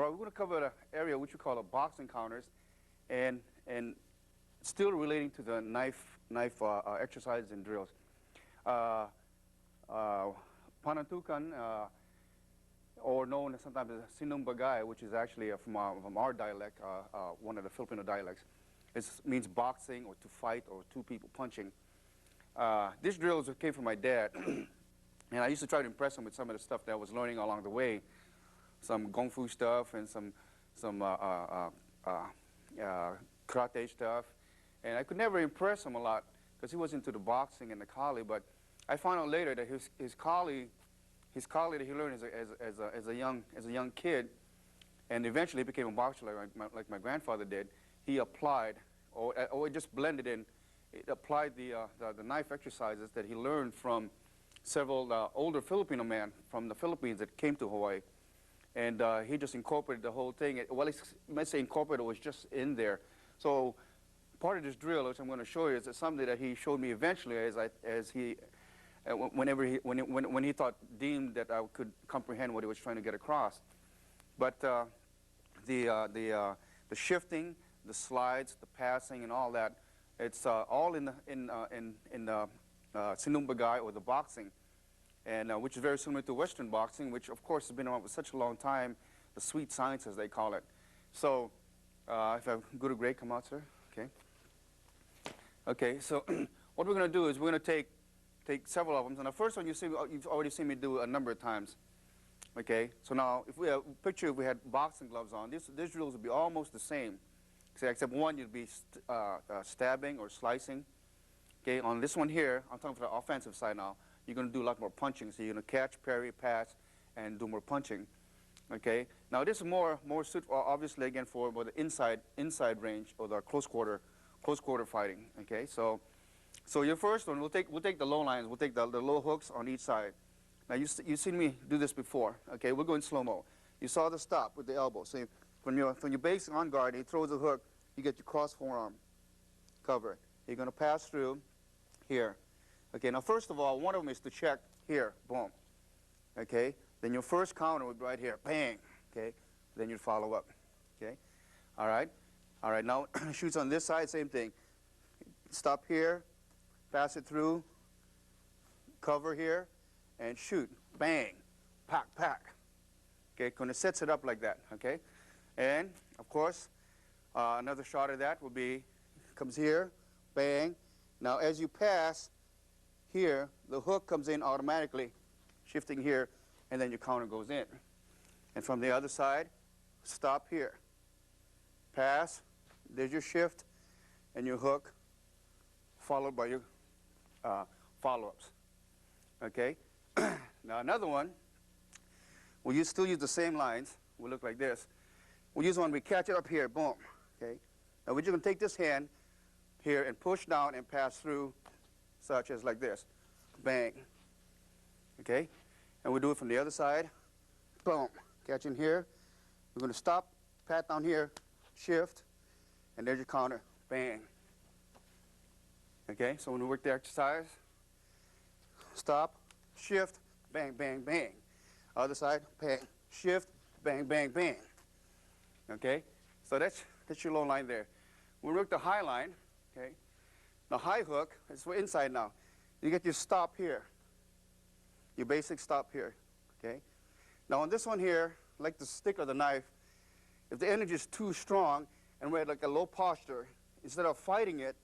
right, we're going to cover an area which we call boxing counters, and still relating to the knife exercises and drills. Panantukan, or known sometimes as Sinumbagay, which is actually from our dialect, one of the Filipino dialects. It means boxing or to fight or two people punching. This drill came from my dad, and I used to try to impress him with some of the stuff that I was learning along the way, some Kung Fu stuff and some karate stuff. And I could never impress him a lot because he was into the boxing and the kali, but I found out later that his kali that he learned as a young kid, and eventually became a boxer like my grandfather did. He applied, or it just blended in. It applied the knife exercises that he learned from several older Filipino men from the Philippines that came to Hawaii, and he just incorporated the whole thing. Well, you might say incorporated, was just in there. So part of this drill, which I'm going to show you, is something that he showed me eventually when he deemed that I could comprehend what he was trying to get across. But the shifting, the slides, the passing, and all that, it's all in the Sinumbagay, or the boxing, and which is very similar to Western boxing, which of course has been around for such a long time, the sweet science as they call it. So if I go to grade, come out, sir. Okay. Okay. So what we're going to do is we're going to take several of them. And the first one you've already seen me do a number of times. Okay. So now if we had boxing gloves on, these drills would be almost the same, except one you'd be stabbing or slicing. Okay, on this one here, I'm talking for the offensive side now, you're going to do a lot more punching. So you're going to catch, parry, pass, and do more punching. Okay, now this is more suitable, obviously, again, for the inside range, or the close quarter fighting. Okay, so your first one, we'll take the low lines, we'll take the low hooks on each side. Now you've seen me do this before. Okay, we'll go in slow-mo. You saw the stop with the elbow. So when you're basing on guard, and he throws a hook, you get your cross forearm covered. You're going to pass through here. Okay, now first of all, one of them is to check here, boom. Okay, then your first counter would be right here, bang. Okay, then you'd follow up. Okay, all right, now shoots on this side, same thing. Stop here, pass it through, cover here, and shoot, bang, pack, pack. Okay, kind of sets it up like that. Okay, and of course, another shot of that will be, comes here, bang. Now as you pass here, the hook comes in automatically, shifting here, and then your counter goes in. And from the other side, stop here, pass, there's your shift, and your hook, followed by your follow-ups. Okay? Now another one, we'll still use the same lines. We'll look like this. We'll use one, we catch it up here, boom. Okay? Now we're just going to take this hand here and push down and pass through, such as like this. Bang. Okay? And we'll do it from the other side. Boom. Catch in here. We're going to stop, pat down here, shift, and there's your counter. Bang. Okay? So when we work the exercise, stop, shift, bang, bang, bang. Other side, bang, shift, bang, bang, bang. Okay? So that's your low line there. We work the high line. Okay? Now high hook, it's for inside now. You get your stop here. Your basic stop here. Okay? Now on this one here, like the stick of the knife, if the energy is too strong and we're at like a low posture, instead of fighting it,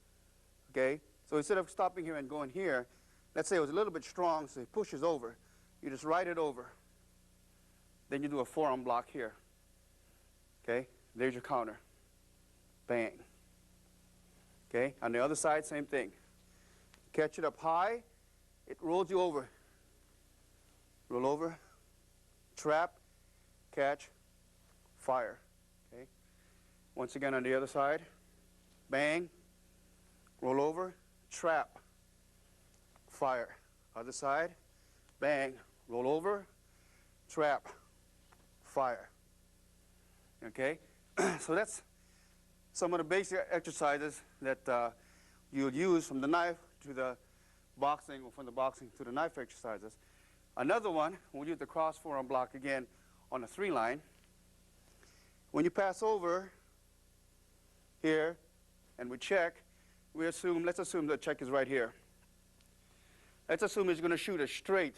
okay, so instead of stopping here and going here, let's say it was a little bit strong, so it pushes over. You just ride it over. Then you do a forearm block here. Okay? There's your counter. Bang. Okay? On the other side, same thing. Catch it up high, it rolls you over. Roll over, trap, catch, fire. Okay? Once again on the other side, bang, roll over, trap, fire. Other side, bang, roll over, trap, fire. Okay? So that's some of the basic exercises that you would use from the knife to the boxing, or from the boxing to the knife exercises. Another one, we'll use the cross forearm block again on a 3 line. When you pass over here and we check, let's assume the check is right here. Let's assume he's going to shoot us straight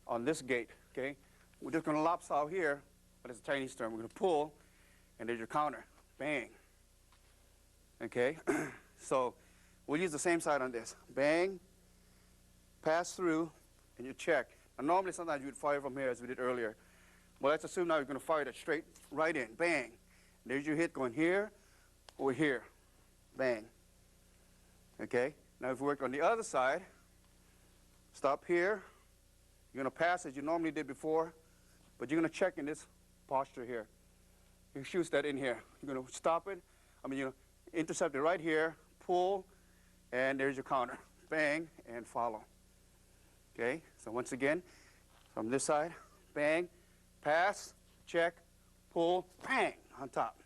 on this gate, okay? We're just going to lops out here, but it's a Chinese term. We're going to pull, and there's your counter. Bang. Okay? So we'll use the same side on this. Bang, pass through, and you check. Now, normally, sometimes you would fire from here, as we did earlier. Well, let's assume now you're going to fire that straight right in. Bang. There's your hit going here or here. Bang. Okay? Now, if we work on the other side, stop here. You're going to pass as you normally did before, but you're going to check in this posture here. You shoot that in here. You're going to stop it. You intercept it right here, pull, and there's your counter. Bang, and follow. Okay? So once again, from this side, bang, pass, check, pull, bang, on top.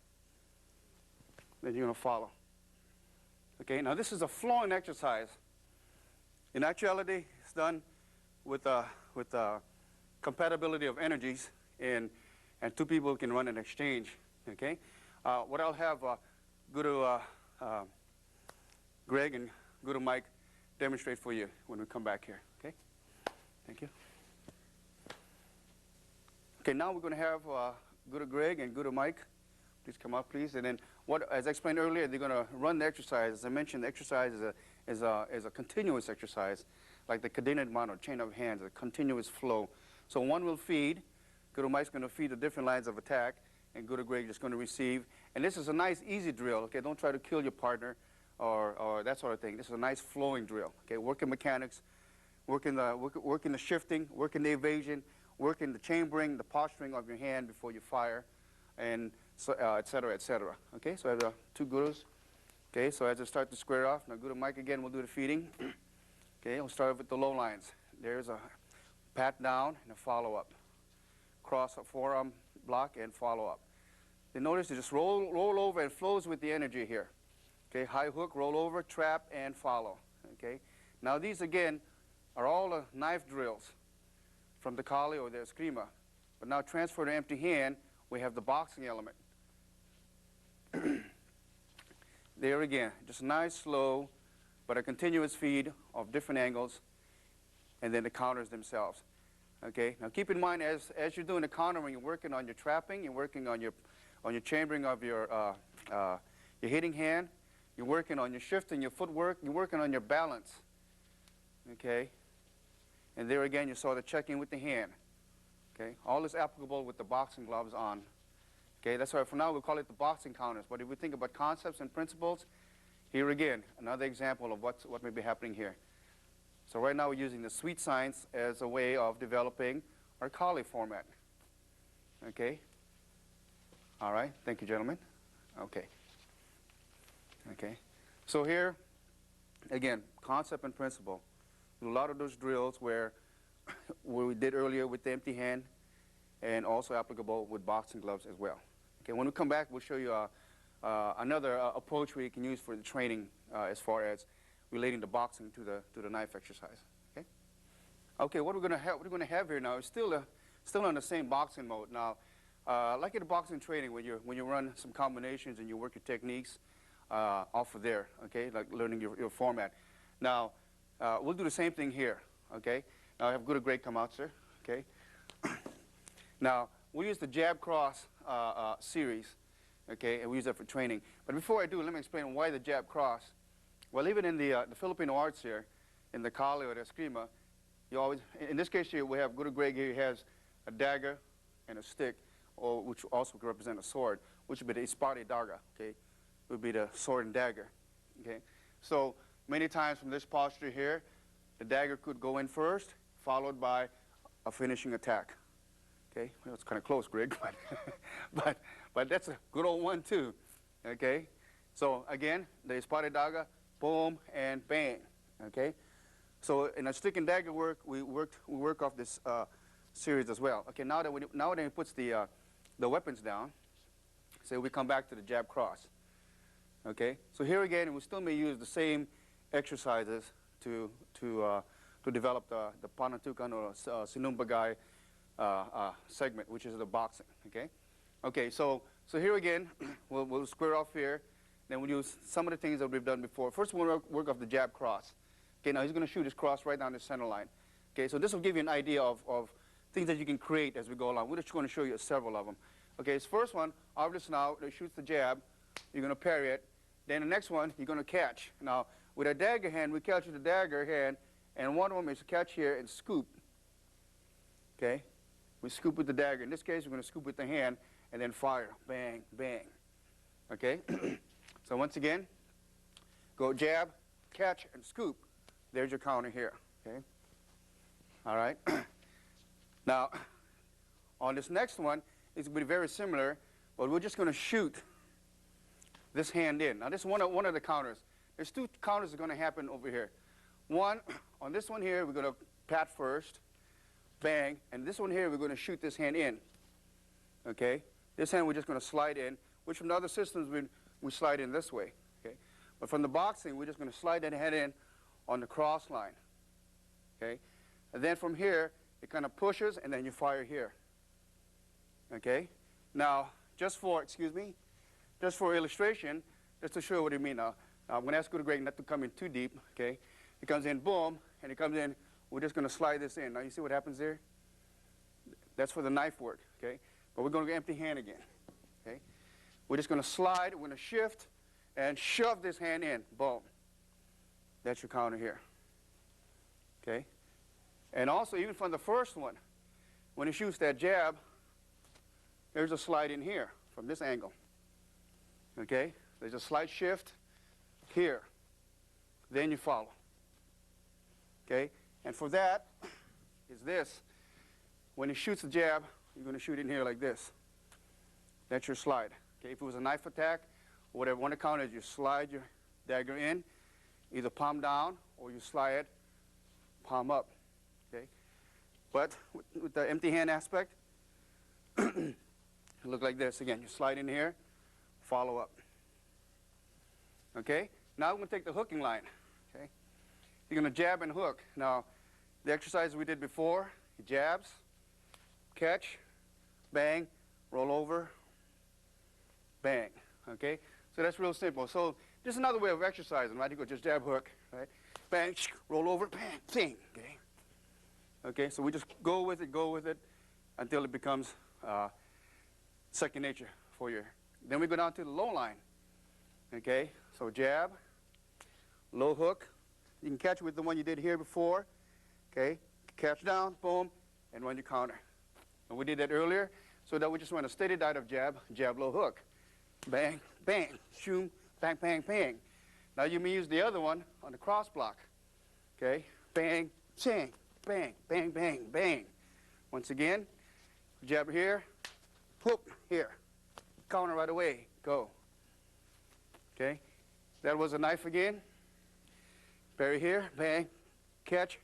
Then you're going to follow. Okay? Now this is a flowing exercise. In actuality, it's done with compatibility of energies, and two people can run an exchange. Okay, what I'll have Guru Greg and Guru Mike demonstrate for you when we come back here. Okay, thank you. Okay, now we're going to have Guru Greg and Guru Mike. Please come up, please. And then, as I explained earlier, they're going to run the exercise. As I mentioned, the exercise is a continuous exercise, like the Kadena Mano, chain of hands, a continuous flow. So one will feed. Guru Mike's going to feed the different lines of attack, and Guru Greg is going to receive. And this is a nice, easy drill. Okay, don't try to kill your partner or that sort of thing. This is a nice flowing drill. Okay, working mechanics, working the shifting, working the evasion, working the chambering, the posturing of your hand before you fire, and so, et cetera, et cetera. Okay, so I have two gurus. Okay, so as I start to square off, now Guru Mike again will do the feeding. Okay, we'll start with the low lines. There's a pat down and a follow up. Cross a forearm block and follow up. Then notice you just roll over and flows with the energy here. Okay, high hook, roll over, trap, and follow. Okay, now these again are all the knife drills from the Kali or the Eskrima. But now transfer to empty hand, we have the boxing element. There again, just nice, slow, but a continuous feed of different angles, and then the counters themselves. Okay. Now keep in mind, as you're doing the countering, you're working on your trapping, you're working on your chambering of your hitting hand, you're working on your shifting, your footwork, you're working on your balance. Okay. And there again, you saw the checking with the hand. Okay. All is applicable with the boxing gloves on. Okay. That's why for now we'll call it the boxing counters. But if we think about concepts and principles, here again, another example of what may be happening here. So right now we're using the sweet science as a way of developing our Kali format. Okay? All right. Thank you, gentlemen. Okay. Okay. So here, again, concept and principle. A lot of those drills where we did earlier with the empty hand, and also applicable with boxing gloves as well. Okay. When we come back, we'll show you another approach we can use for the training as far as relating the boxing to the knife exercise. Okay. Okay. What we're going to have here now is still on the same boxing mode. Now, like in the boxing training, when you run some combinations and you work your techniques off of there. Okay. Like learning your format. Now, we'll do the same thing here. Okay. Now I have Guru Greg come out, sir. Okay. Now we use the jab cross series. Okay, and we use that for training. But before I do, let me explain why the jab cross. Well, even in the Filipino arts here, in the Kali or the Eskrima, you always, in this case here, we have Guru Greg here. He has a dagger and a stick, which also could represent a sword, which would be the Ispari Daga. Okay, would be the sword and dagger. Okay, so many times from this posture here, the dagger could go in first, followed by a finishing attack. Okay, well, it's kind of close, Greg, but that's a good old one too. Okay, so again, the Ispari Daga, boom and bang. Okay, so in a stick and dagger work, we work off this series as well. Okay, now that he puts the weapons down, say we come back to the jab cross. Okay, so here again, we still may use the same exercises to develop the Panantukan or Sinumbagay segment, which is the boxing. Okay, okay. So So here again, we'll square off here. Then we'll use some of the things that we've done before. First, we'll work off the jab cross. Okay, now he's going to shoot his cross right down the center line. Okay, so this will give you an idea of things that you can create as we go along. We're just going to show you several of them. Okay, this first one, obviously now, it shoots the jab. You're going to parry it. Then the next one, you're going to catch. Now, with a dagger hand, we catch with the dagger hand, and one of them is to catch here and scoop. Okay, we scoop with the dagger. In this case, we're going to scoop with the hand and then fire. Bang, bang. Okay, so once again, go jab, catch, and scoop. There's your counter here. Okay, all right. Now, on this next one, it's going to be very similar, but we're just going to shoot this hand in. Now, this is one of the counters. There's two counters that are going to happen over here. One, on this one here, we're going to pat first, bang, and this one here, we're going to shoot this hand in. Okay? This hand, we're just going to slide in, which from the other systems, we slide in this way. Okay? But from the boxing, we're just going to slide that hand in on the cross line. Okay? And then from here, it kind of pushes, and then you fire here. Okay? Now, just for illustration, just to show you what I mean now. I'm going to ask you to Greg not to come in too deep. Okay? It comes in, boom, and it comes in. We're just going to slide this in. Now, you see what happens there? That's for the knife work. Okay? But we're going to go empty hand again. Okay? We're just going to slide. We're going to shift and shove this hand in. Boom. That's your counter here. Okay? And also, even from the first one, when he shoots that jab, there's a slide in here from this angle. Okay? There's a slight shift here. Then you follow. Okay? And for that is this. When he shoots the jab, you're going to shoot in here like this. That's your slide. Okay? If it was a knife attack, or whatever one count is, you slide your dagger in, either palm down or you slide it palm up. Okay? But with the empty hand aspect, it look like this. Again, you slide in here, follow up. Okay? Now we're going to take the hooking line. Okay? You're going to jab and hook. Now, the exercise we did before, he jabs, catch, bang, roll over, bang. Okay? So that's real simple. So this is another way of exercising, right? You go just jab, hook, right? Bang, roll over, bang, bang. Okay? Okay, so we just go with it until it becomes second nature for you. Then we go down to the low line. Okay, so jab, low hook. You can catch with the one you did here before. Okay, catch down, boom, and run your counter. And we did that earlier, so that we just want a steady diet of jab, jab, low hook. Bang, bang, shoom, bang, bang, bang. Now you may use the other one on the cross block. Okay, bang, ching. Bang, bang, bang, bang. Once again, jab here, whoop, here. Counter right away, go. Okay, that was a knife again. Parry here, bang, catch.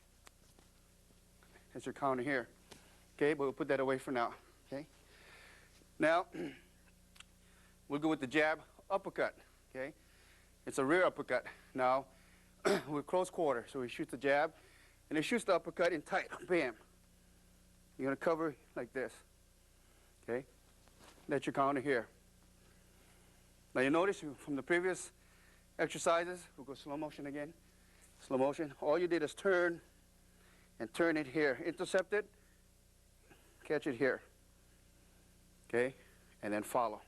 That's your counter here. Okay, but we'll put that away for now. Okay. Now, we'll go with the jab uppercut. Okay, it's a rear uppercut. Now, we're close quarter, so we shoot the jab. And it shoots the uppercut in tight. Bam. You're going to cover like this. Okay? That's your counter here. Now you notice from the previous exercises, we'll go slow motion again. Slow motion. All you did is turn and turn it here. Intercept it. Catch it here. Okay? And then follow.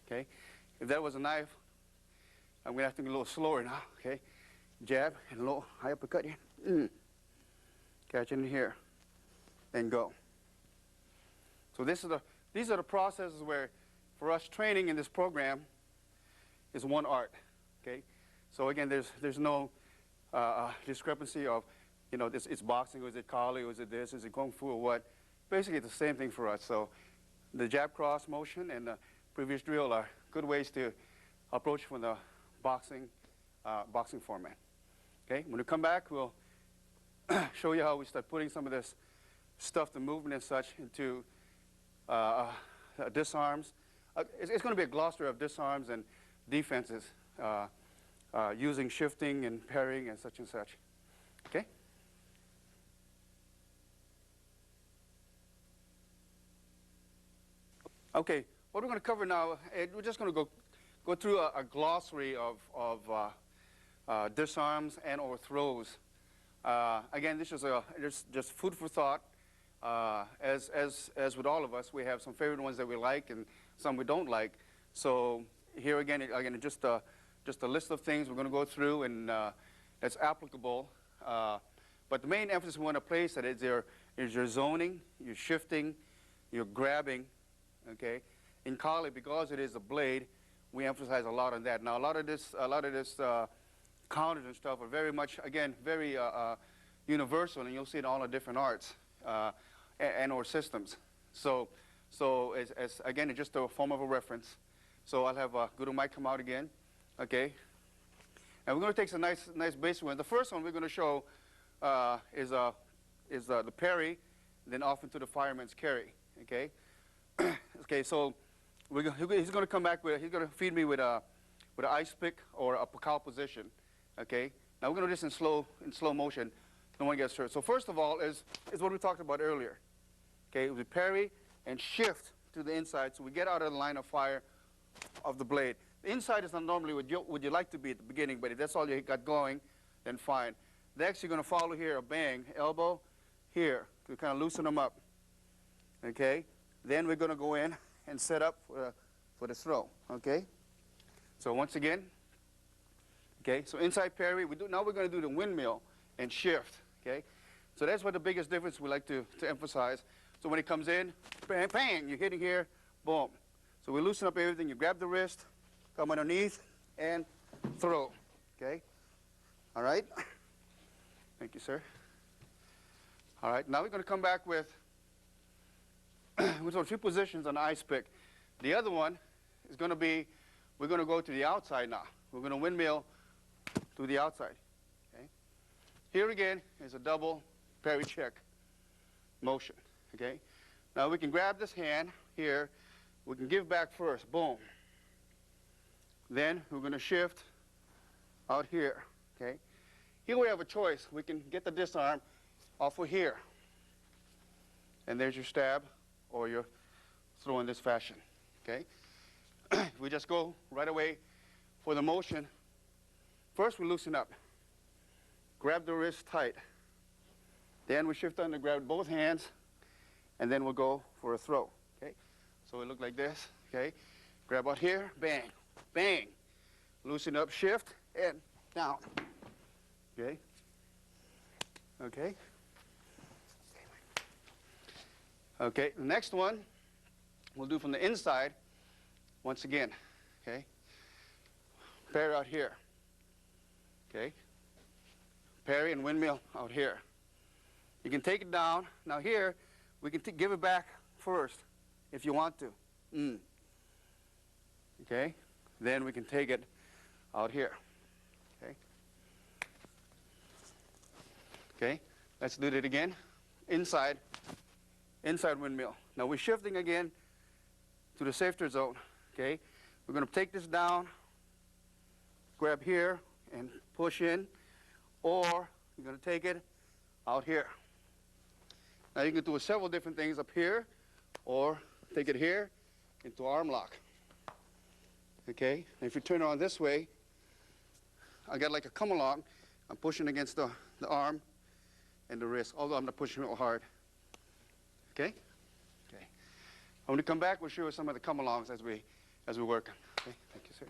Okay? If that was a knife, I'm going to have to go a little slower now. Okay? Jab and low, high uppercut here. Catch in here. Then go. So these are the processes where, for us, training in this program is one art. Okay. So again, there's no discrepancy of, you know, it's boxing, or is it Kali, or is it this, is it Kung Fu, or what? Basically, it's the same thing for us. So the jab cross motion and the previous drill are good ways to approach from the boxing format. Okay, when we come back, we'll show you how we start putting some of this stuff, the movement and such, into disarms. It's going to be a glossary of disarms and defenses using shifting and parrying and such and such. Okay? Okay, what we're going to cover now, we're just going to go through a glossary of disarms and or throws. Again, this is just food for thought. As with all of us, we have some favorite ones that we like and some we don't like. So here again just a list of things we're going to go through and that's applicable. But the main emphasis we want to place at is your zoning, your shifting, your grabbing. Okay, in Kali, because it is a blade, we emphasize a lot on that. Now, a lot of this counters and stuff are very much, again, very universal, and you'll see it in all the different arts and or systems. So again, it's just a form of a reference. So I'll have Guru Mike come out again, okay? And we're going to take some nice basic ones. The first one we're going to show is the parry, then off into the fireman's carry, okay? Okay, so he's going to come back with, he's going to feed me with an ice pick or a pakal position, okay? Now we're going to do this in slow motion. No one gets hurt. So first of all is what we talked about earlier, okay? We parry and shift to the inside so we get out of the line of fire of the blade. The inside is not normally what you like to be at the beginning, but if that's all you got going, then fine. Next, you're going to follow here a bang, elbow here to kind of loosen them up, okay? Then we're going to go in and set up for the throw, okay? So once again, okay, so inside parry, now we're going to do the windmill and shift, okay? So that's what the biggest difference we like to emphasize. So when it comes in, bang, bang, you're hitting here, boom. So we loosen up everything. You grab the wrist, come underneath, and throw, okay? All right? Thank you, sir. All right, now we're going to come back with three positions on the ice pick. The other one is going to be, we're going to go to the outside now. We're going to windmill to the outside. Okay? Here again is a double parry check motion. Okay? Now we can grab this hand here. We can give back first. Boom. Then we're going to shift out here. Okay? Here we have a choice. We can get the disarm off of here. And there's your stab, or your throw in this fashion, okay? We just go right away for the motion. First, we loosen up. Grab the wrist tight. Then we shift under, grab both hands, and then we'll go for a throw, okay? So we look like this, okay? Grab out here, bang, bang. Loosen up, shift, and down, okay? Okay? Okay, the next one we'll do from the inside once again, okay? Parry out here, okay? Parry and windmill out here. You can take it down. Now here, we can give it back first if you want to. Okay? Then we can take it out here, okay? Okay, let's do that again. Inside windmill. Now we're shifting again to the safety zone, okay? We're going to take this down, grab here, and push in, or you're going to take it out here. Now you can do several different things up here, or take it here into arm lock, okay? And if you turn it on this way, I got like a come along. I'm pushing against the arm and the wrist, although I'm not pushing real hard. Okay? Okay. When we come back, we'll show you some of the come-alongs as we work. Okay, thank you, sir.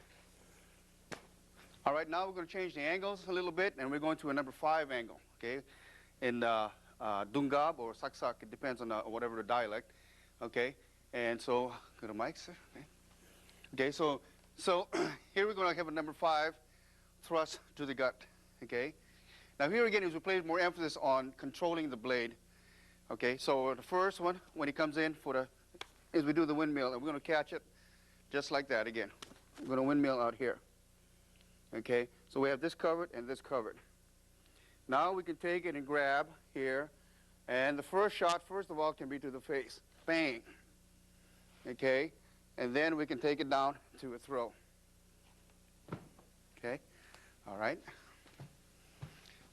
All right, now we're going to change the angles a little bit, and we're going to a number 5 angle, okay? In Dungab or Saksak, it depends on whatever the dialect, okay? And so, go to Mike, sir. Okay, okay, so here we're going to have a number 5 thrust to the gut, okay? Now here again is we place more emphasis on controlling the blade. Okay, so the first one, when he comes in is we do the windmill, and we're going to catch it just like that again. We're going to windmill out here. Okay, so we have this covered and this covered. Now we can take it and grab here, and the first shot, first of all, can be to the face. Bang. Okay, and then we can take it down to a throw. Okay, all right.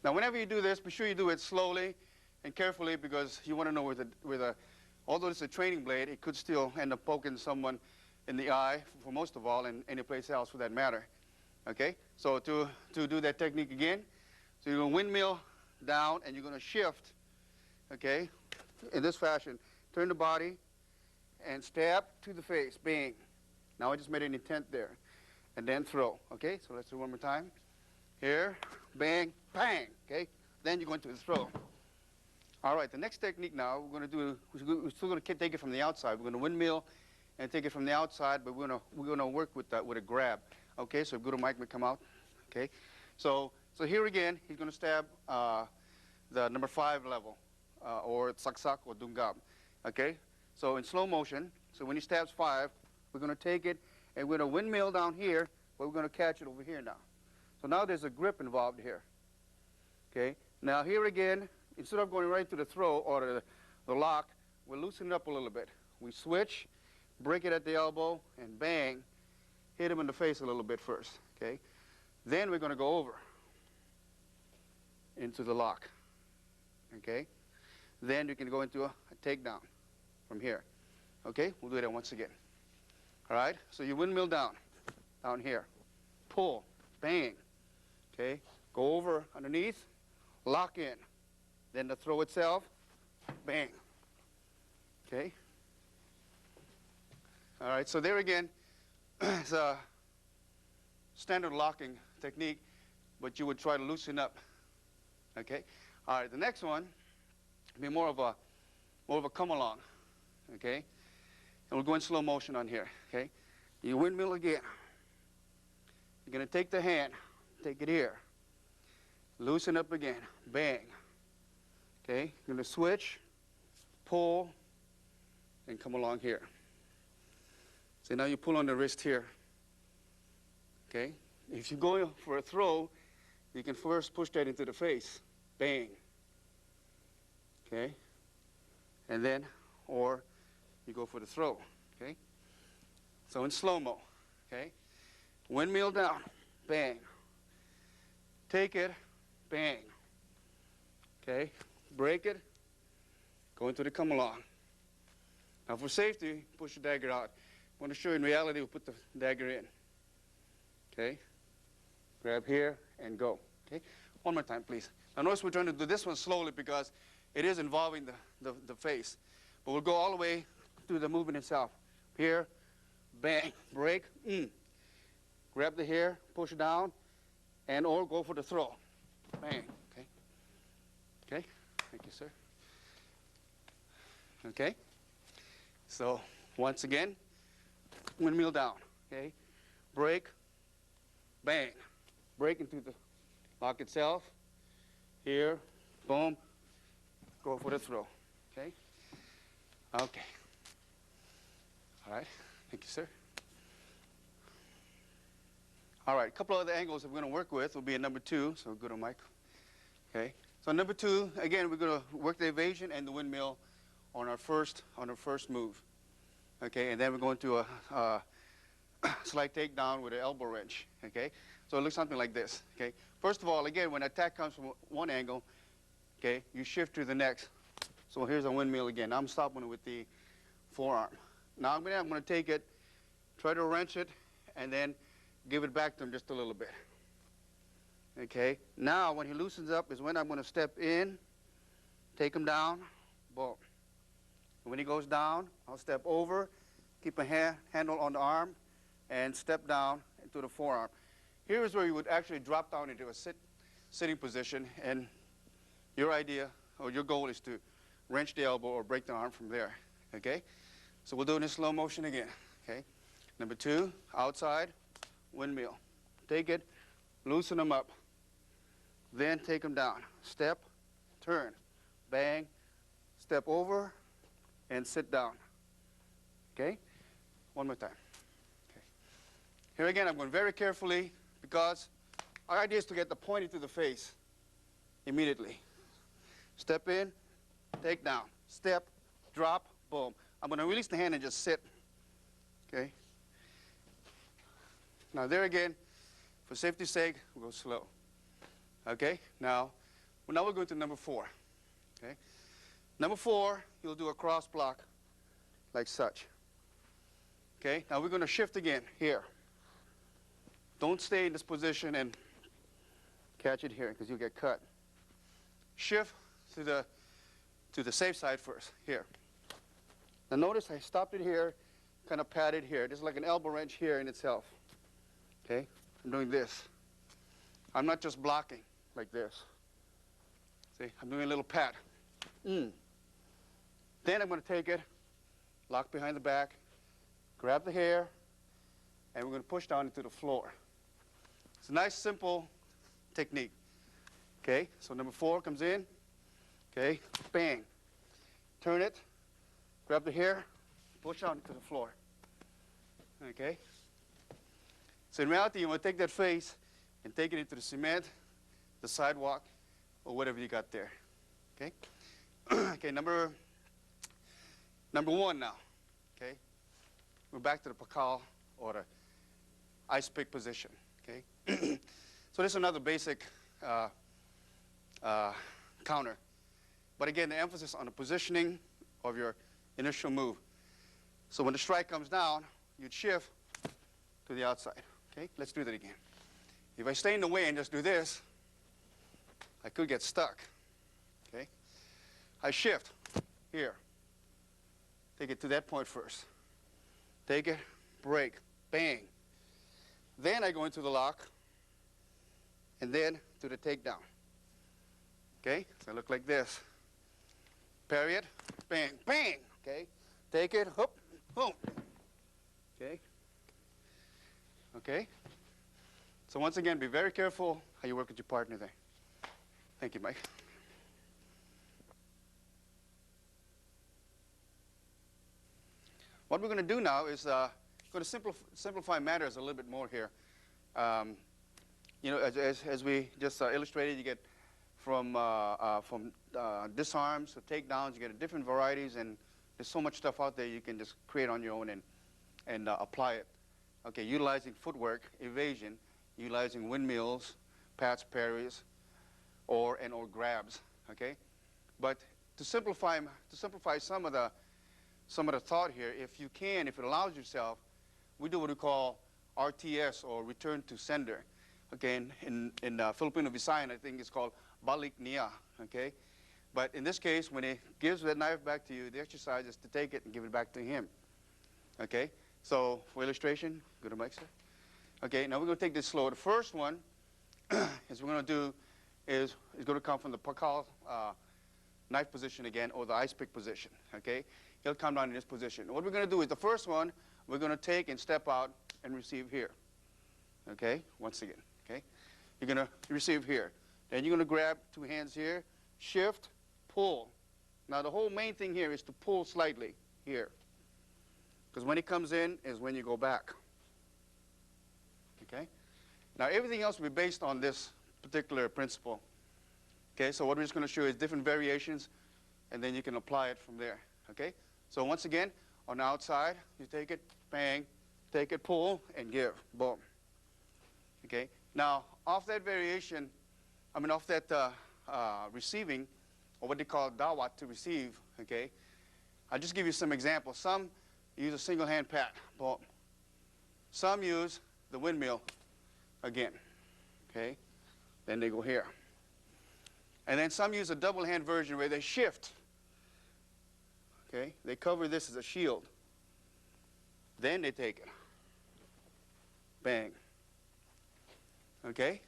Now whenever you do this, be sure you do it slowly and carefully, because you want to know where although it's a training blade, it could still end up poking someone in the eye, for most of all, and any place else for that matter. Okay, so to do that technique again, so you're going to windmill down and you're going to shift, okay, in this fashion. Turn the body and stab to the face, bang. Now I just made an intent there. And then throw, okay? So let's do one more time. Here, bang, bang, okay? Then you're going to the throw. All right, the next technique now, we're still going to take it from the outside. We're going to windmill and take it from the outside, but we're going to work with a grab. Okay, so go to Mike, we come out. Okay, so here again, he's going to stab the number 5 level, or saksak or dungab. Okay, so in slow motion, so when he stabs 5, we're going to take it and we're going to windmill down here, but we're going to catch it over here now. So now there's a grip involved here. Okay, now here again, instead of going right to the throw or the lock, we'll loosen it up a little bit. We switch, break it at the elbow, and bang, hit him in the face a little bit first, okay? Then we're going to go over into the lock, okay? Then you can go into a takedown from here, okay? We'll do that once again. All right, so you windmill down here, pull, bang, okay? Go over underneath, lock in. Then the throw itself, bang, okay? All right, so there again, it's a standard locking technique, but you would try to loosen up, okay? All right, the next one will be more of a come along, okay? And we'll go in slow motion on here, okay? You windmill again. You're going to take the hand, take it here, loosen up again, bang, okay? You're going to switch, pull, and come along here. So now you pull on the wrist here, okay? If you go for a throw, you can first push that into the face, bang, okay? And then, or you go for the throw, okay? So in slow-mo, okay? Windmill down, bang. Take it, bang, okay? Break it, go into the come along. Now for safety, push the dagger out. I want to show you in reality, we'll put the dagger in, okay? Grab here and go, okay? One more time, please. Now notice we're trying to do this one slowly because it is involving the face. But we'll go all the way through the movement itself. Here, bang, break, grab the hair, push it down, and or go for the throw. Bang, okay? Okay, thank you, sir. Okay, so once again, windmill down, okay? Break, bang. Break into the lock itself. Here, boom, go for the throw, okay? Okay. All right, thank you, sir. All right, a couple of other angles that we're going to work with will be a number 2, so go to Mike. Okay, so number 2, again, we're going to work the evasion and the windmill on our first move. Okay, and then we're going to a slight takedown with an elbow wrench. Okay, so it looks something like this. Okay, first of all, again, when attack comes from one angle, okay, you shift to the next. So here's a windmill again. I'm stopping with the forearm. Now I'm going to take it, try to wrench it, and then give it back to him just a little bit. Okay, now when he loosens up is when I'm going to step in, take him down, boom. When he goes down, I'll step over, keep a handle on the arm, and step down into the forearm. Here is where you would actually drop down into a sitting position, and your idea or your goal is to wrench the elbow or break the arm from there. Okay? So we'll do it in slow motion again. Okay? Number 2, outside, windmill. Take it, loosen them up, then take them down. Step, turn, bang, step over, and sit down. Okay? One more time. Okay. Here again, I'm going very carefully because our idea is to get the point into the face immediately. Step in, take down. Step, drop, boom. I'm going to release the hand and just sit. Okay? Now there again, for safety's sake, we'll go slow. Okay? Now we're going to number 4. Okay? Number 4, you'll do a cross block like such. Okay, now we're going to shift again here. Don't stay in this position and catch it here because you'll get cut. Shift to the safe side first, here. Now notice I stopped it here, kind of patted here. This is like an elbow wrench here in itself. Okay, I'm doing this. I'm not just blocking like this. See, I'm doing a little pat. Then I'm going to take it, lock behind the back, grab the hair, and we're going to push down into the floor. It's a nice, simple technique. Okay, so number 4 comes in. Okay, bang. Turn it, grab the hair, push down into the floor. Okay? So in reality, you want to take that face and take it into the cement, the sidewalk, or whatever you got there. Okay? Okay, number 1 now. Okay? We're back to the pakal or the ice pick position. Okay? So this is another basic counter. But again, the emphasis on the positioning of your initial move. So when the strike comes down, you'd shift to the outside. Okay? Let's do that again. If I stay in the way and just do this, I could get stuck. Okay? I shift here. Take it to that point first. Take it, break, bang. Then I go into the lock, and then to the takedown. Okay? So I look like this. Parry it, bang, bang. Okay? Take it, hoop, boom. Okay? Okay? So once again, be very careful how you work with your partner there. Thank you, Mike. What we're going to do now is going to simplify matters a little bit more here. You know, as we just illustrated, you get from disarms to takedowns, you get different varieties, and there's so much stuff out there you can just create on your own and apply it. Okay, utilizing footwork, evasion, utilizing windmills, pats, parries, or grabs. Okay, but to simplify some of the thought here, if it allows yourself, we do what we call RTS, or return to sender. Okay, in Filipino Visayan, I think it's called balik niya. Okay, but in this case, when he gives that knife back to you, the exercise is to take it and give it back to him. Okay, so for illustration, go to Mike, sir. Okay, now we're going to take this slow. The first one is we're going to do is going to come from the pakal knife position again, or the ice pick position. Okay, he'll come down in this position. What we're going to do is the first one, we're going to take and step out and receive here. Okay, once again. Okay, you're going to receive here. Then you're going to grab 2 hands here, shift, pull. Now the whole main thing here is to pull slightly here, because when it comes in is when you go back. Okay, now everything else will be based on this particular principle. Okay, so what we're just going to show is different variations, and then you can apply it from there. Okay, so once again, on the outside, you take it, bang, take it, pull, and give, boom. Okay, now off that variation, off that receiving, or what they call dawat, to receive. Okay, I'll just give you some examples. Some use a single hand pat, boom. Some use the windmill again. Okay, then they go here. And then some use a double hand version where they shift. Okay, they cover this as a shield. Then they take it. Bang. Okay,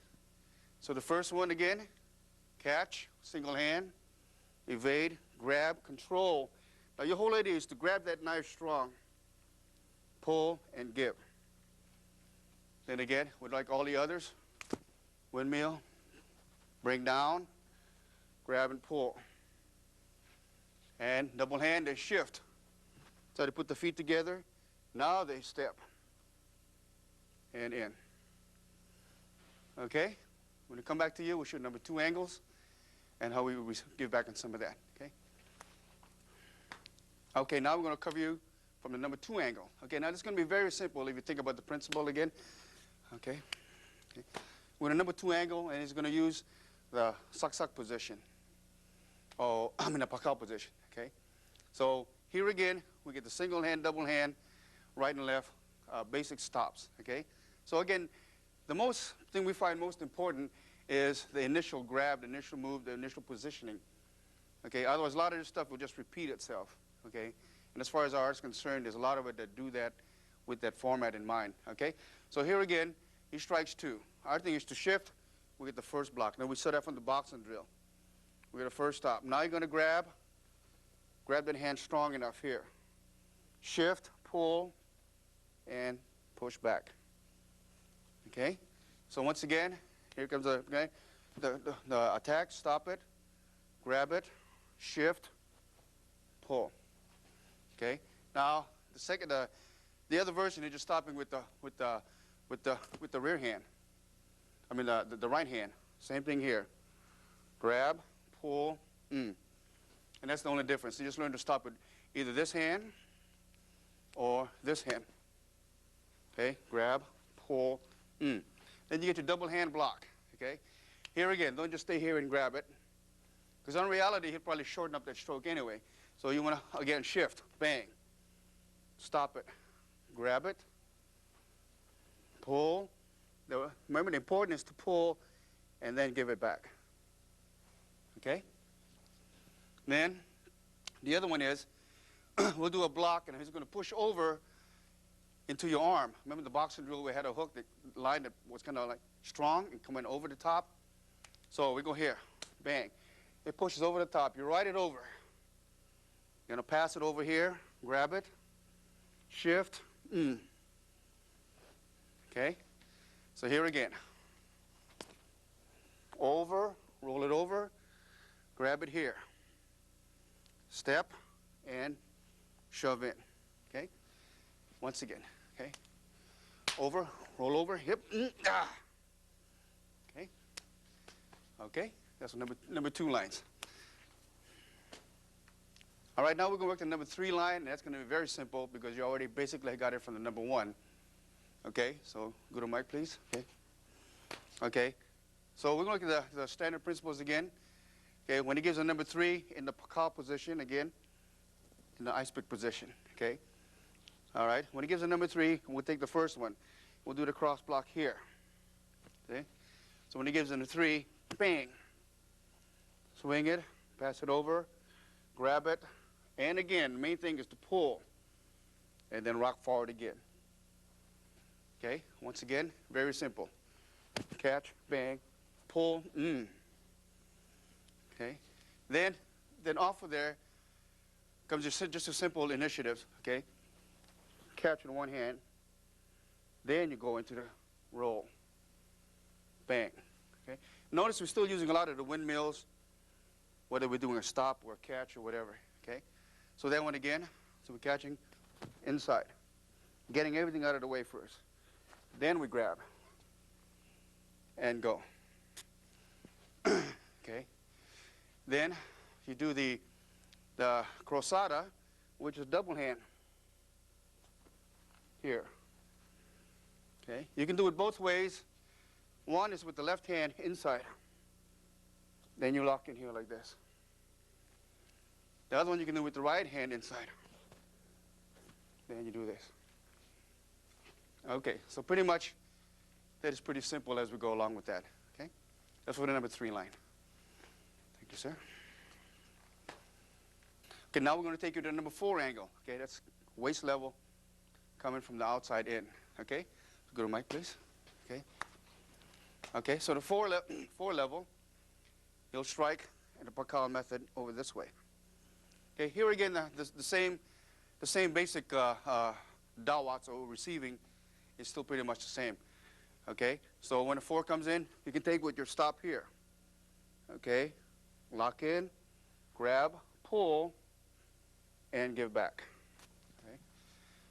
so the first one again, catch, single hand, evade, grab, control. Now your whole idea is to grab that knife strong, pull, and give. Then again, with like all the others, windmill, bring down, grab and pull. And double hand, they shift. So they put the feet together. Now they step. And in. Okay? When we come back to you, we'll show number 2 angles and how we give back on some of that. Okay? Okay, now we're going to cover you from the number 2 angle. Okay, now this is going to be very simple if you think about the principle again. Okay? Okay. We're in a number 2 angle, and he's going to use the saksak position. Oh, I'm in a pakal position. Okay? So Here again, we get the single hand, double hand, right and left, basic stops, okay? So again, the most thing we find most important is the initial grab, the initial move, the initial positioning, okay? Otherwise, a lot of this stuff will just repeat itself, okay? And as far as ours is concerned, there's a lot of it that do that with that format in mind, okay? So here again, he strikes 2. Our thing is to shift, we get the first block. Then we set up from the boxing drill. We get the first stop. Now you're going to grab that hand strong enough here. Shift, pull, and push back. Okay? So once again, here comes the attack. Stop it, grab it, shift, pull. Okay? Now the other version is just stopping with the rear hand. I mean the right hand. Same thing here. Grab, pull, And that's the only difference. You just learn to stop with either this hand or this hand. Okay, grab, pull, Then you get your double hand block, okay? Here again, don't just stay here and grab it. Because in reality, he'll probably shorten up that stroke anyway. So you want to, again, shift, bang. Stop it, grab it, pull. Remember, the important is to pull and then give it back. Okay? Then the other one is, we'll do a block, and he's going to push over into your arm. Remember the boxing drill, we had a hook, the line that was kind of like strong and coming over the top? So we go here, bang. It pushes over the top. You ride it over. You're going to pass it over here, grab it, shift, Okay? So here again. Over, roll it over, grab it here. Step and shove in. Okay? Once again. Okay? Over, roll over, hip, Okay? Okay? That's number 2 lines. All right, now we're going to work the number 3 line, and that's going to be very simple because you already basically got it from the number 1. Okay, so go to mic, please. Okay. Okay, so we're going to look at the standard principles again. Okay, when he gives a number 3 in the pakal position, again, in the ice pick position. Okay. All right, when he gives a number 3, we'll take the first one. We'll do the cross block here. Okay. So when he gives in a 3, bang. Swing it, pass it over, grab it, and again, the main thing is to pull, and then rock forward again. Okay, once again, very simple. Catch, bang, pull, Okay, then off of there comes just a simple initiative. Okay, catch in one hand, then you go into the roll, bang. Okay, notice we're still using a lot of the windmills, whether we're doing a stop or a catch or whatever. Okay, so that one again, so we're catching inside, getting everything out of the way first. Then we grab and go. Okay. Then you do the cruzada, which is double hand here. Okay. You can do it both ways. One is with the left hand inside. Then you lock in here like this. The other one you can do with the right hand inside. Then you do this. Okay, so pretty much that is pretty simple as we go along with that. Okay, that's for the number 3 line. Thank you, sir. Okay, now we're going to take you to the number 4 angle. Okay, that's waist level coming from the outside in. Okay, so go to mic, please. Okay. Okay, so the 4 level, you'll strike in the pakal method over this way. Okay, here again the same basic dawats or receiving is still pretty much the same. Okay, so when the 4 comes in, you can take with your stop here. Okay, lock in, grab, pull, and give back. Okay,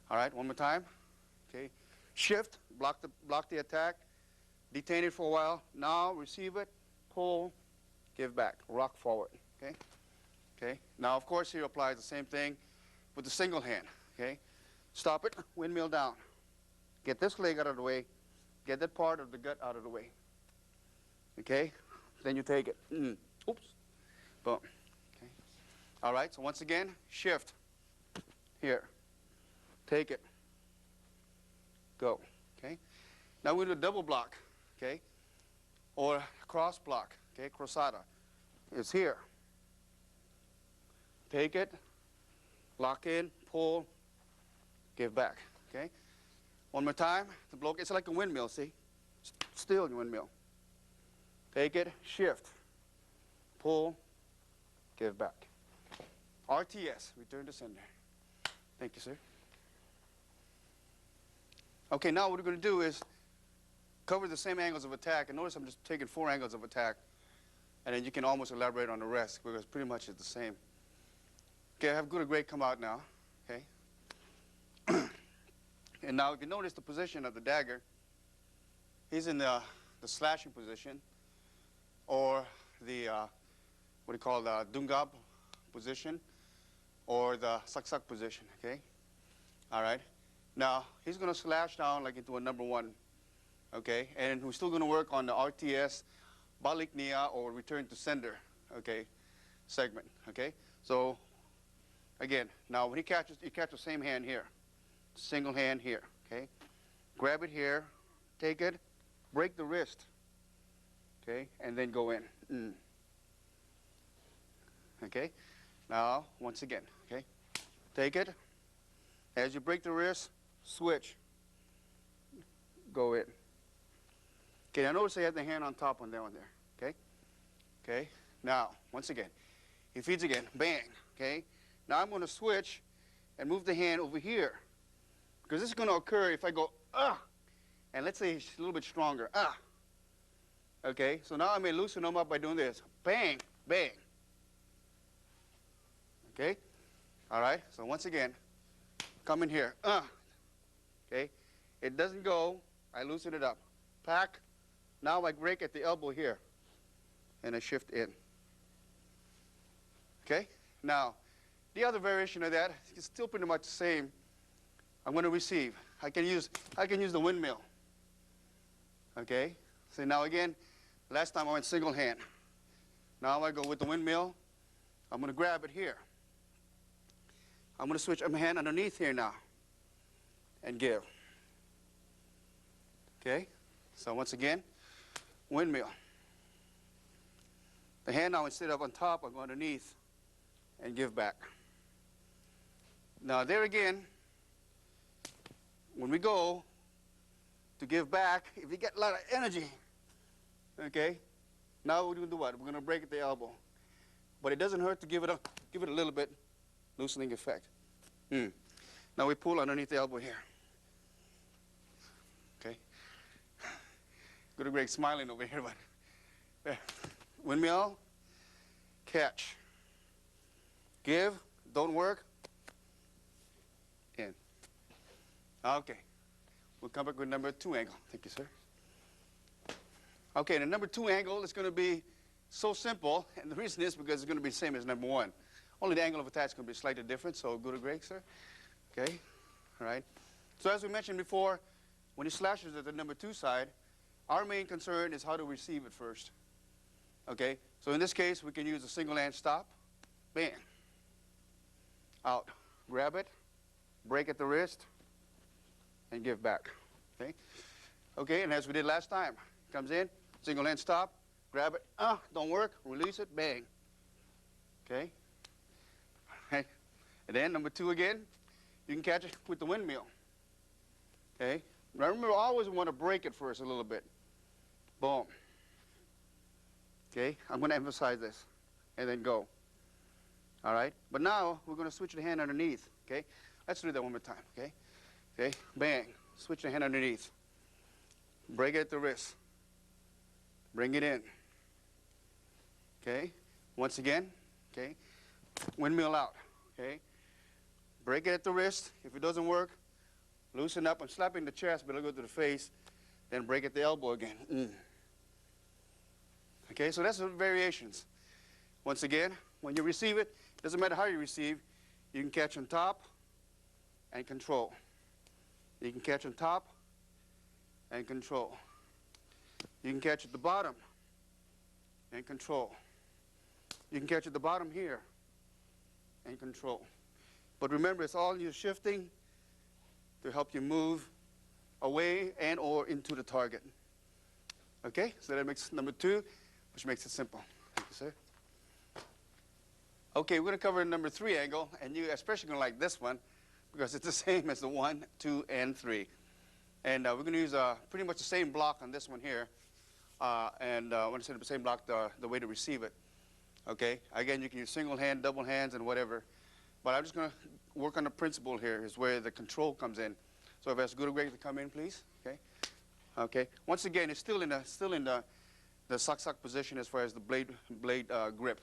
all right, one more time. Okay, shift, block the attack, detain it for a while. Now receive it, pull, give back, rock forward. Okay, okay. Now of course here applies the same thing with the single hand. Okay, stop it, windmill down. Get this leg out of the way. Get that part of the gut out of the way. Okay? Then you take it. Oops. Boom. Okay. All right, so once again, shift. here. Take it. Go. Okay. Now we do a double block. Okay. Or cross block. Okay. Cruzada. It's here. Take it. Lock in. Pull. Give back. Okay. One more time. The block. It's like a windmill. See. Still a windmill. Take it. Shift. Pull. Give back. RTS. Return to sender. Thank you, sir. Okay, now what we're going to do is cover the same angles of attack. And notice I'm just taking 4 angles of attack. And then you can almost elaborate on the rest because pretty much it's the same. Okay, I have good or great come out now. Okay. And now if you notice the position of the dagger, he's in the slashing position or the, what do you call the dungab position or the saksak position, okay? All right. Now, he's going to slash down like into a number 1, okay? And we're still going to work on the RTS, balik niya, or return to sender, okay, segment, okay? So, again, now when he catches, you catch the same hand here. Single hand here, okay? Grab it here, take it, break the wrist, okay? And then go in. Okay? Now, once again, okay? Take it. As you break the wrist, switch. Go in. Okay, now notice I have the hand on top on that one there, okay? Okay? Now, once again, he feeds again, bang, okay? Now I'm going to switch and move the hand over here. Because this is going to occur if I go, and let's say he's a little bit stronger, Okay, so now I may loosen him up by doing this. Bang, bang. Okay? All right, so once again, come in here. Okay? It doesn't go. I loosen it up. Pack. Now I break at the elbow here. And I shift in. Okay? Now, the other variation of that is still pretty much the same. I'm going to receive. I can use the windmill. Okay? So now again, last time I went single hand. Now I go with the windmill. I'm going to grab it here. I'm going to switch my hand underneath here now and give. Okay? So once again, windmill. The hand now, instead of on top, I go underneath and give back. Now there again, when we go to give back, if you get a lot of energy, okay, now we're going to do what? We're going to break at the elbow. But it doesn't hurt to give it a little bit, loosening effect. Now we pull underneath the elbow here. Okay. Good or great smiling over here, but windmill, catch. Give, don't work, in. Okay. We'll come back with number 2 angle. Thank you, sir. Okay, the number 2 angle is going to be so simple, and the reason is because it's going to be the same as number 1. Only the angle of attack is going to be slightly different, so good or great, sir. Okay, all right. So as we mentioned before, when he slashes at the number 2 side, our main concern is how to receive it first. Okay, so in this case, we can use a single hand stop, bam, out, grab it, break at the wrist, and give back. Okay, okay, and as we did last time, comes in, single hand stop, grab it, don't work, release it, bang. Okay. And then number 2 again, you can catch it with the windmill. Okay. Now remember, I always want to break it first a little bit. Boom. Okay. I'm going to emphasize this, and then go. All right. But now we're going to switch the hand underneath. Okay. Let's do that one more time. Okay. Okay. Bang. Switch the hand underneath. Break it at the wrist. Bring it in. Okay. Once again. Okay. Windmill out. Okay. Break it at the wrist. If it doesn't work, loosen up. I'm slapping the chest, but I'll go to the face. Then break at the elbow again. Okay, so that's the variations. Once again, when you receive it, doesn't matter how you receive, you can catch on top and control. You can catch on top and control. You can catch at the bottom and control. You can catch at the bottom here and control. But remember, it's all your shifting to help you move away and or into the target. Okay, so that makes number 2, which makes it simple. Thank you, sir. Okay, we're going to cover number 3 angle, and you especially going to like this one because it's the same as the 1, 2, and 3. And we're going to use pretty much the same block on this one here. When I say the same block, the way to receive it. Okay, again, you can use single hand, double hands, and whatever. But I'm just going to work on the principle here, is where the control comes in. So if I ask Guru Greg to come in, please. Okay. Okay. Once again, it's still in the sock position as far as the blade grip.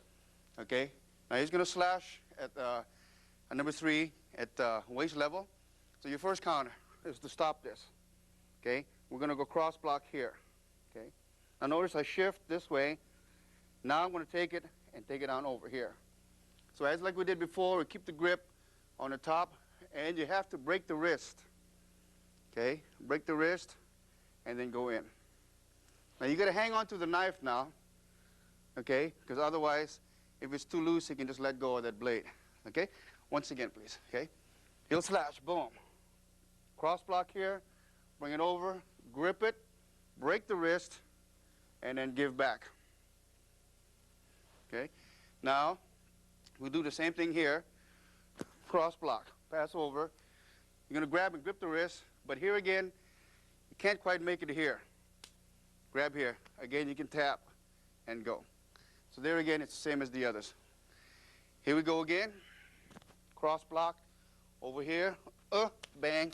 Okay. Now he's going to slash at number 3 at waist level. So your first counter is to stop this. Okay. We're going to go cross block here. Okay. Now notice I shift this way. Now I'm going to take it and take it on over here. So as like we did before, we keep the grip on the top, and you have to break the wrist. Okay, break the wrist, and then go in. Now you got to hang on to the knife now, okay, because otherwise, if it's too loose, you can just let go of that blade. Okay, once again, please. Okay, heel slash, boom. Cross block here, bring it over, grip it, break the wrist, and then give back. Okay, now we'll do the same thing here. Cross block, pass over. You're going to grab and grip the wrist, but here again, you can't quite make it here. Grab here. Again, you can tap and go. So there again, it's the same as the others. Here we go again. Cross block over here. Bang.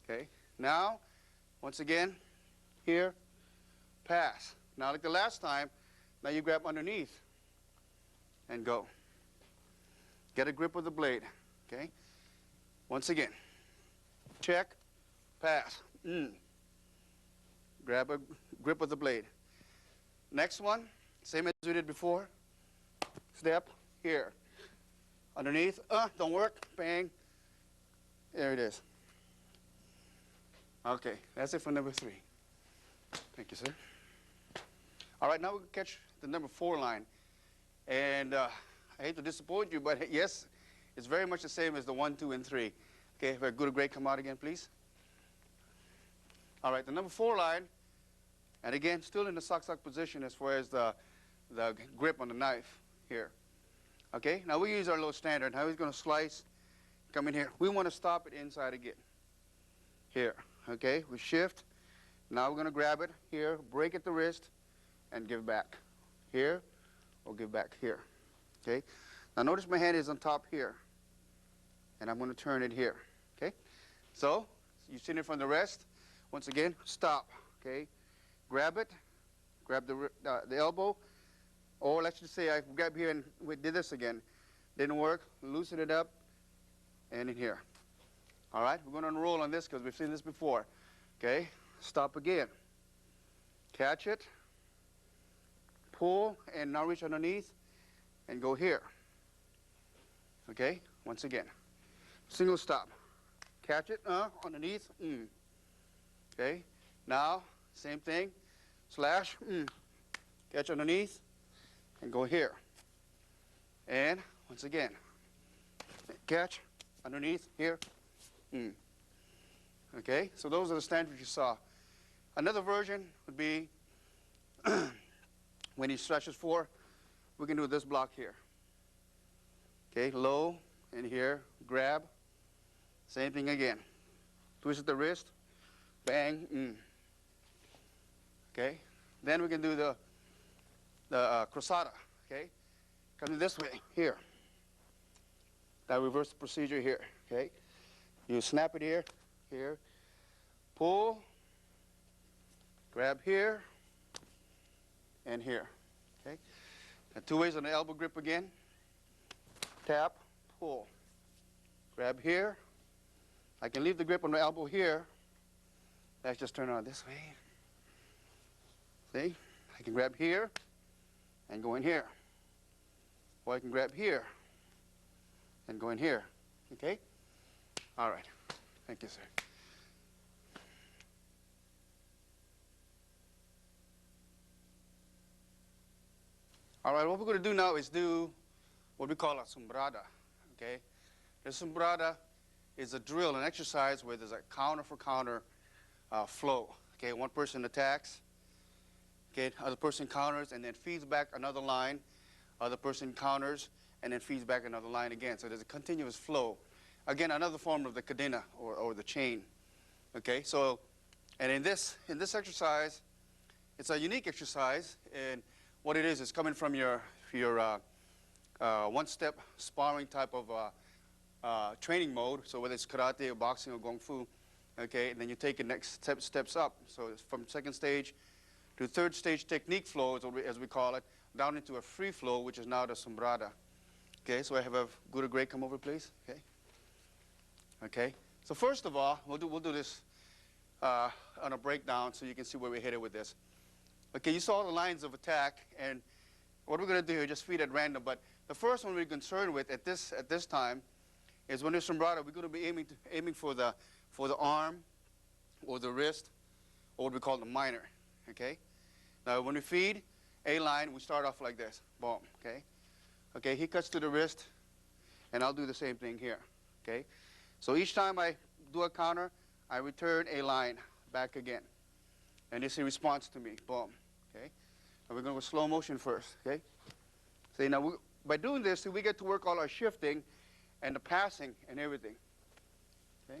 Okay. Now, once again, here, pass. Now, like the last time, now you grab underneath and go. Get a grip of the blade. Okay. Once again, check, pass. Grab a grip of the blade. Next one, same as we did before. Step here. Underneath, don't work, bang. There it is. Okay, that's it for number 3. Thank you, sir. All right, now we'll catch the number 4 line. And I hate to disappoint you, but yes, it's very much the same as the 1, 2, and 3. Okay, if I go to Greg, come out again, please. All right, the number 4 line, and again, still in the sock position as far as the grip on the knife here. Okay, now we use our little standard. Now he's going to slice, come in here. We want to stop it inside again. Here, okay, we shift. Now we're going to grab it here, break at the wrist, and give back. Here, or give back here. Okay, now notice my hand is on top here, and I'm going to turn it here. Okay, so you sit it from the wrist. Once again, stop. Okay, grab it, grab the elbow, or let's just say I grab here and we did this again. Didn't work. Loosen it up, and in here. All right, we're going to unroll on this because we've seen this before. Okay, stop again. Catch it, pull, and now reach underneath, and go here. Okay, once again. Single stop. Catch it, underneath, Okay, now, same thing. Slash, catch underneath, and go here. And, once again, catch underneath, here, Okay, so those are the standards you saw. Another version would be, when he stretches 4, we can do this block here. Okay, low, and here, grab. Same thing again. Twist the wrist, bang, Okay, then we can do the cruzada, okay? Coming this way, here. That reverse procedure here, okay? You snap it here, here, pull, grab here, and here, okay? Now 2 ways on the elbow grip again. Tap, pull, grab here. I can leave the grip on the elbow here. Let's just turn it on this way. See? I can grab here and go in here. Or I can grab here and go in here. Okay? All right. Thank you, sir. All right, what we're going to do now is do what we call a sombrada. Okay? The sombrada is a drill, an exercise where there's a counter for counter flow. Okay, one person attacks, okay, other person counters and then feeds back another line, other person counters and then feeds back another line again. So there's a continuous flow. Again, another form of the cadena or the chain. Okay, so, and in this exercise, it's a unique exercise, and what it is coming from your one-step sparring type of training mode. So whether it's karate or boxing or kung fu, okay, and then you take it next steps up. So it's from second stage to third stage technique flow, as we call it, down into a free flow, which is now the sombrada. Okay, so I have a good or great come over, please. Okay. Okay. So first of all, we'll do this on a breakdown so you can see where we're headed with this. Okay, you saw the lines of attack, and what we're going to do here, just feed at random. But the first one we're concerned with at this time is when there's sombrada, we're going to be aiming for the arm or the wrist, or what we call the minor. Okay. Now when we feed a line, we start off like this. Boom. Okay. Okay. He cuts to the wrist, and I'll do the same thing here. Okay. So each time I do a counter, I return a line back again, and this is a response to me. Boom. Okay. And we're going to go slow motion first. Okay. See, now by doing this, we get to work all our shifting and the passing and everything. Okay.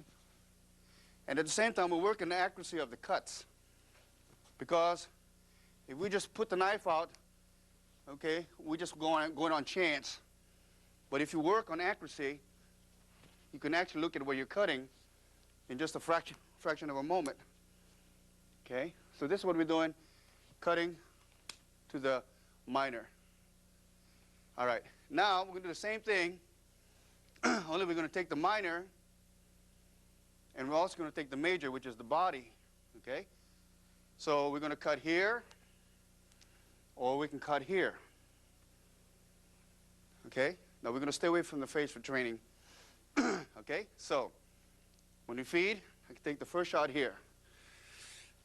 And at the same time, we're working the accuracy of the cuts, because if we just put the knife out, okay, we just going on chance. But if you work on accuracy, you can actually look at where you're cutting in just a fraction of a moment. Okay, so this is what we're doing, cutting to the minor. All right, now we're going to do the same thing, only we're going to take the minor, and we're also going to take the major, which is the body. Okay, so we're going to cut here, or we can cut here. Okay, now we're going to stay away from the face for training. Okay, so when we feed, I can take the first shot here.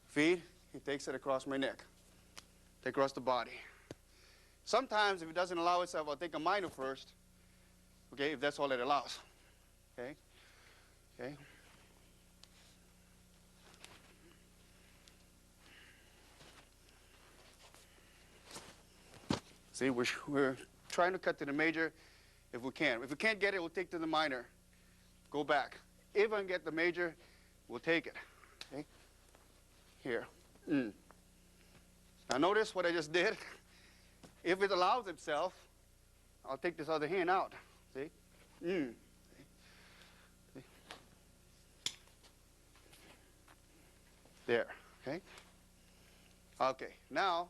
Feed, he takes it across my neck, take across the body. Sometimes, if it doesn't allow itself, I'll take a minor first, okay, if that's all it allows. Okay, okay. See, we're trying to cut to the major if we can. If we can't get it, we'll take to the minor, go back. If I can get the major, we'll take it. Okay? Here. Now notice what I just did. If it allows itself, I'll take this other hand out. See? See? There. Okay? Okay. Now,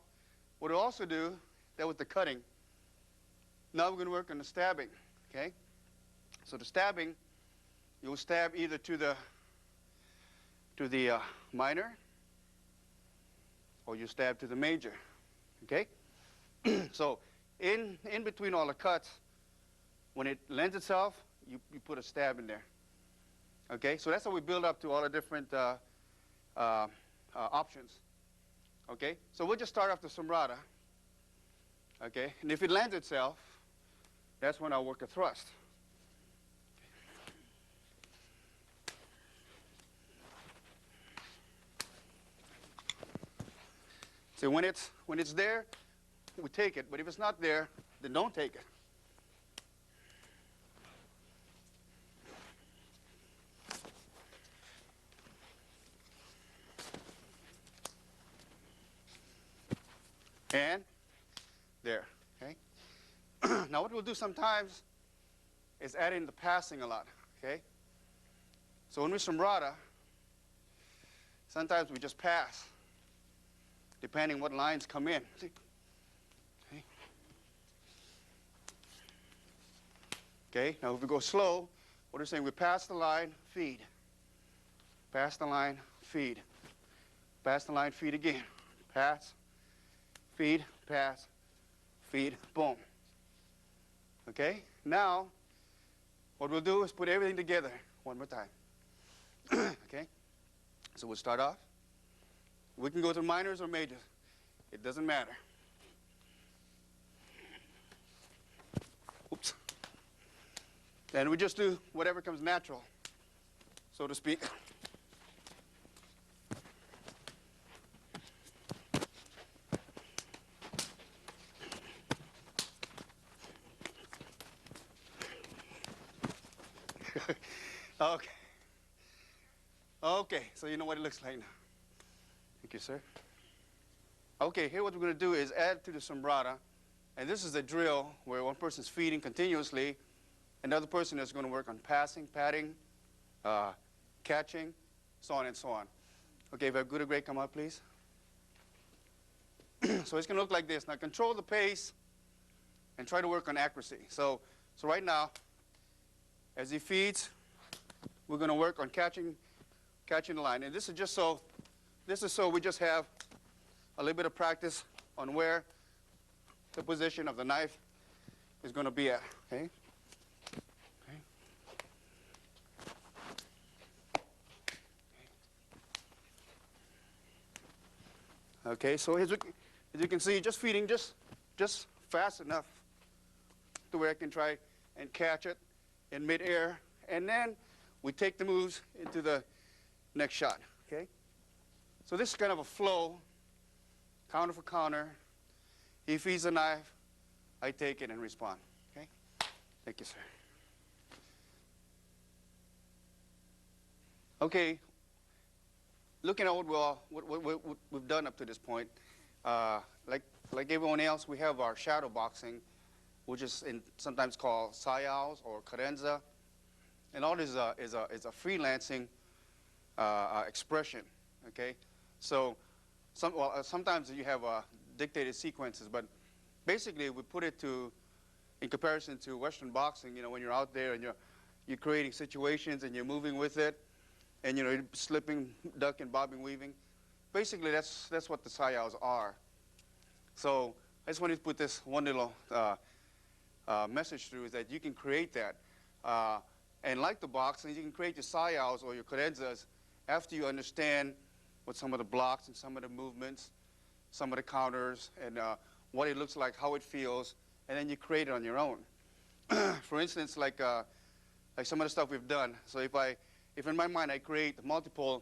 what we'll also do, that was the cutting. Now we're going to work on the stabbing. Okay? So the stabbing, you'll stab either to the minor, or you stab to the major. Okay? So in between all the cuts, when it lends itself, you put a stab in there. Okay? So that's how we build up to all the different options. Okay? So we'll just start off the sombrada. Okay? And if it lands itself, that's when I'll work a thrust. So when it's there, we take it. But if it's not there, then don't take it. And there. Okay. Now what we'll do sometimes is add in the passing a lot. Okay. So when we sombrada, sometimes we just pass, depending what lines come in. See? Okay. Okay, now if we go slow, what we're saying, we pass the line, feed. Pass the line, feed. Pass the line, feed again. Pass, feed, pass, feed, boom. Okay, now what we'll do is put everything together one more time. Okay, so we'll start off. We can go to minors or majors. It doesn't matter. Oops. And we just do whatever comes natural, so to speak. Okay. Okay, so you know what it looks like now. Thank you, sir. Okay, here what we're going to do is add to the sombrata, and this is a drill where one person's feeding continuously, another person is going to work on passing, patting, catching, so on and so on. Okay, if I have good or great, come out, please. So it's going to look like this. Now control the pace and try to work on accuracy. So right now, as he feeds, we're going to work on catching the line. And this is so we just have a little bit of practice on where the position of the knife is going to be at. Okay? Okay, so as you can see, just feeding just fast enough to where I can try and catch it in midair, and then we take the moves into the next shot. Okay, so this is kind of a flow, counter for counter. He feeds the knife, I take it and respond. Okay, thank you, sir. Okay, looking at what we've done up to this point, like everyone else, we have our shadow boxing, which is sometimes called sayals or cadenza, and all this is a freelancing expression. Okay, so sometimes you have dictated sequences, but basically we put it in comparison to Western boxing. You know, when you're out there and you're creating situations and you're moving with it, and you know, you're slipping, ducking, bobbing, weaving. Basically, that's what the sayals are. So I just wanted to put this one little message through, is that you can create that. And like the boxing, you can create your sayals or your cadenzas after you understand what some of the blocks and some of the movements, some of the counters, and what it looks like, how it feels, and then you create it on your own. For instance, like some of the stuff we've done. So if in my mind I create multiple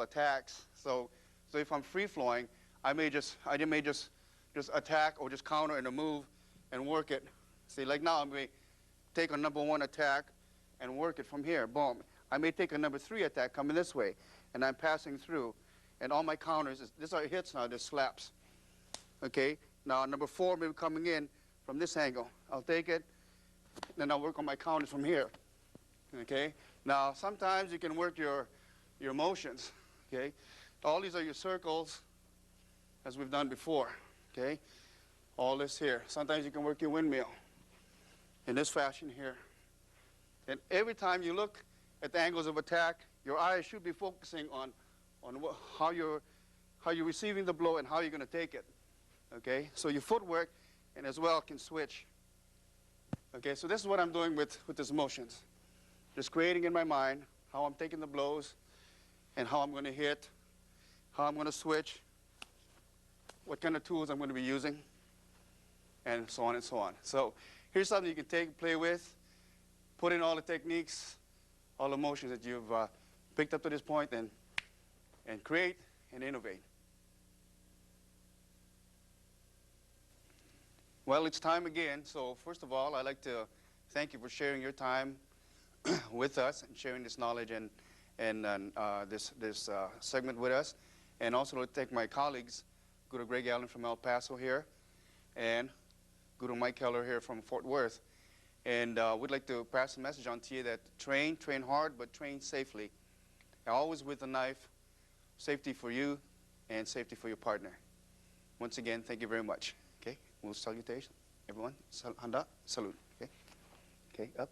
attacks, so if I'm free flowing, I may just attack or just counter in a move and work it. See, like now I may take a number 1 attack and work it from here. Boom. I may take a number 3 attack coming this way, and I'm passing through, and all my counters, these are hits now, they're slaps. Okay. Now number 4 may be coming in from this angle. I'll take it, then I'll work on my counters from here. Okay. Now, sometimes you can work your motions, okay? All these are your circles, as we've done before, okay? All this here. Sometimes you can work your windmill in this fashion here. And every time you look at the angles of attack, your eyes should be focusing on how you're receiving the blow and how you're going to take it, okay? So your footwork and as well can switch. Okay, so this is what I'm doing with these motions. Just creating in my mind how I'm taking the blows and how I'm going to hit, how I'm going to switch, what kind of tools I'm going to be using, and so on and so on. So here's something you can take, play with, put in all the techniques, all the motions that you've picked up to this point, and create and innovate. Well, it's time again. So first of all, I'd like to thank you for sharing your time with us and sharing this knowledge and this segment with us. And also to thank my colleagues, Guru Greg Allen from El Paso here, and Guru Mike Keller here from Fort Worth. And we'd like to pass a message on to you that train hard, but train safely. Always with a knife, safety for you and safety for your partner. Once again, thank you very much. Okay, we'll salutation. Everyone, handa, salute. Okay, up.